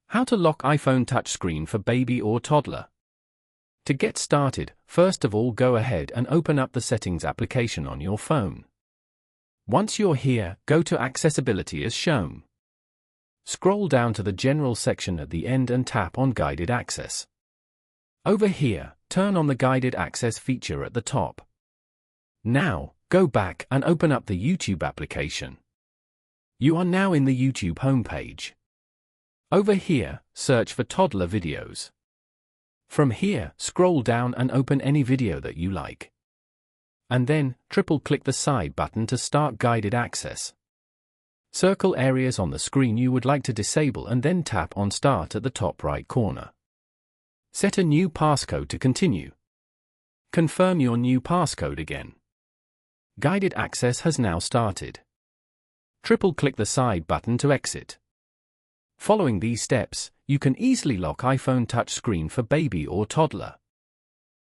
How to lock iPhone touchscreen for baby or toddler. To get started, first of all go ahead and open up the Settings application on your phone. Once you're here, go to Accessibility as shown. Scroll down to the General section at the end and tap on Guided Access. Over here, turn on the Guided Access feature at the top. Now, go back and open up the YouTube application. You are now in the YouTube homepage. Over here, search for toddler videos. From here, scroll down and open any video that you like. And then, triple-click the side button to start guided access. Circle areas on the screen you would like to disable and then tap on Start at the top right corner. Set a new passcode to continue. Confirm your new passcode again. Guided access has now started. Triple-click the side button to exit. Following these steps, you can easily lock iPhone touchscreen for baby or toddler.